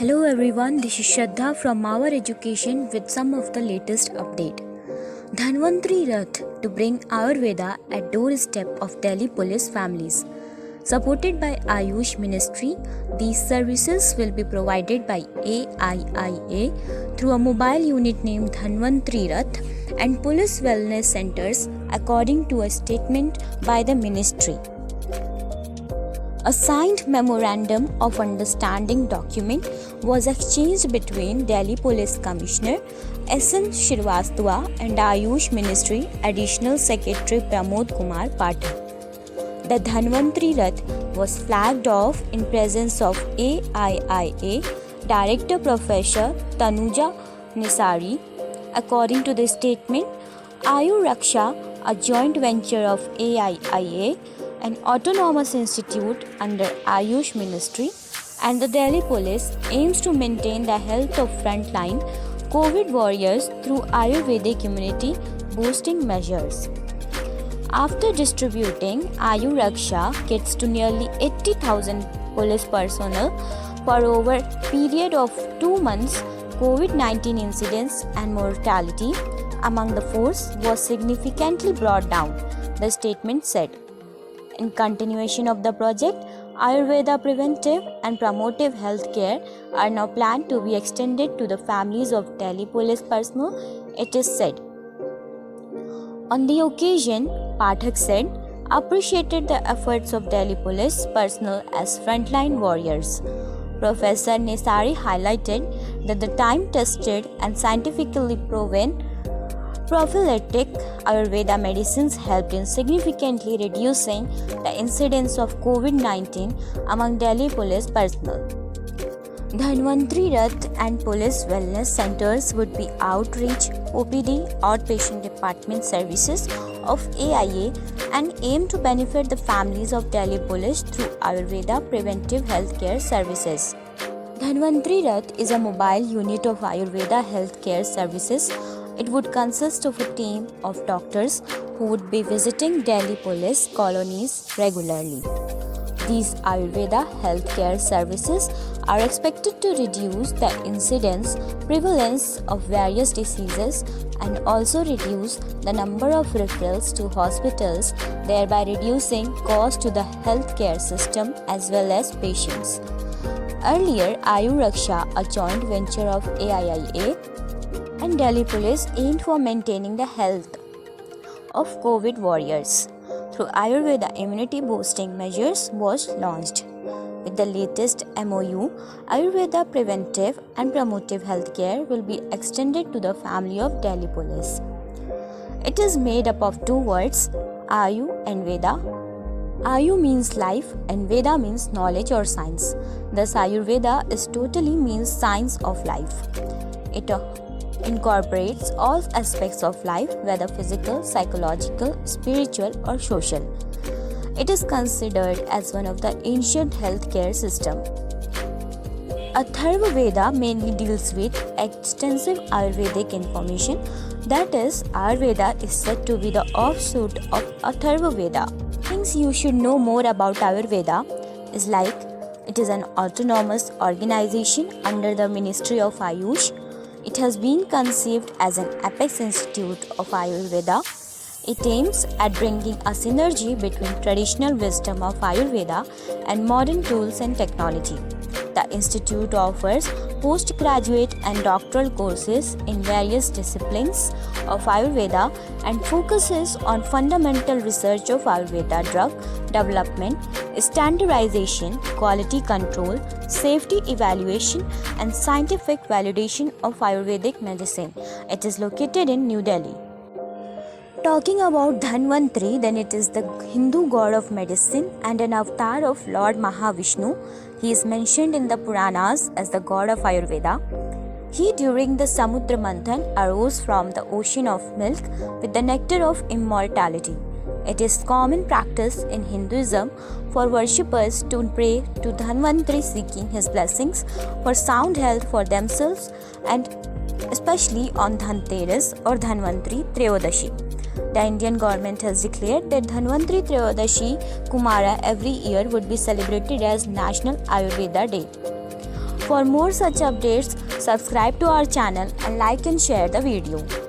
Hello everyone, this is Shraddha from Our Education with some of the latest update. Dhanvantri Rath to bring Ayurveda at doorstep of Delhi police families. Supported by Ayush Ministry, these services will be provided by AIIA through a mobile unit named Dhanvantri Rath and police wellness centers according to a statement by the ministry. A signed memorandum of understanding document was exchanged between Delhi Police Commissioner S.N. Shrivastava and Ayush Ministry Additional Secretary Pramod Kumar Pathak. The Dhanvantri Rath was flagged off in presence of AIIA Director Professor Tanuja Nisari. According to the statement, Ayu Raksha, a joint venture of AIIA, an autonomous institute under Ayush Ministry, and the Delhi Police aims to maintain the health of frontline COVID warriors through Ayurvedic immunity boosting measures. After distributing Ayu Raksha kits to nearly 80,000 police personnel for over a period of 2 months, COVID-19 incidents and mortality among the force was significantly brought down, the statement said. In continuation of the project, Ayurveda preventive and promotive health care are now planned to be extended to the families of Delhi police personnel, it is said. On the occasion, Pathak said, appreciated the efforts of Delhi police personnel as frontline warriors. Professor Nisari highlighted that the time-tested and scientifically proven prophylactic Ayurveda medicines helped in significantly reducing the incidence of COVID-19 among Delhi police personnel. Dhanvantri Rath and police wellness centers would be outreach, OPD, outpatient department services of AIA and aim to benefit the families of Delhi police through Ayurveda preventive healthcare services. Dhanvantri Rath is a mobile unit of Ayurveda healthcare services. It would consist of a team of doctors who would be visiting Delhi police colonies regularly. These Ayurveda healthcare services are expected to reduce the incidence, prevalence of various diseases and also reduce the number of referrals to hospitals, thereby reducing cost to the healthcare system as well as patients. Earlier, Ayu Raksha, a joint venture of AIIA and Delhi Police, aimed for maintaining the health of COVID warriors through Ayurveda immunity boosting measures was launched. With the latest MOU, Ayurveda preventive and promotive healthcare will be extended to the family of Delhi Police. It is made up of two words, Ayu and Veda. Ayu means life and Veda means knowledge or science. Thus, Ayurveda is totally means science of life. It incorporates all aspects of life, whether physical, psychological, spiritual or social. It is considered as one of the ancient healthcare system. Atharva Veda mainly deals with extensive Ayurvedic information. That is, Ayurveda is said to be the offshoot of Atharva Veda. Things you should know more about Ayurveda is like it is an autonomous organization under the Ministry of Ayush. It has been conceived as an apex institute of Ayurveda. It aims at bringing a synergy between traditional wisdom of Ayurveda and modern tools and technology. The institute offers postgraduate and doctoral courses in various disciplines of Ayurveda and focuses on fundamental research of Ayurveda drug development, standardization, quality control, safety evaluation and scientific validation of Ayurvedic medicine. It is located in New Delhi. Talking about Dhanvantri, then it is the Hindu god of medicine and an avatar of Lord Mahavishnu. He is mentioned in the Puranas as the god of Ayurveda. He, during the Samudra Manthan, arose from the ocean of milk with the nectar of immortality. It is common practice in Hinduism for worshippers to pray to Dhanvantri seeking his blessings for sound health for themselves and especially on Dhanteras or Dhanvantri Trayodasi. The Indian government has declared that Dhanvantri Trayodasi Kumara every year would be celebrated as National Ayurveda Day. For more such updates, subscribe to our channel and like and share the video.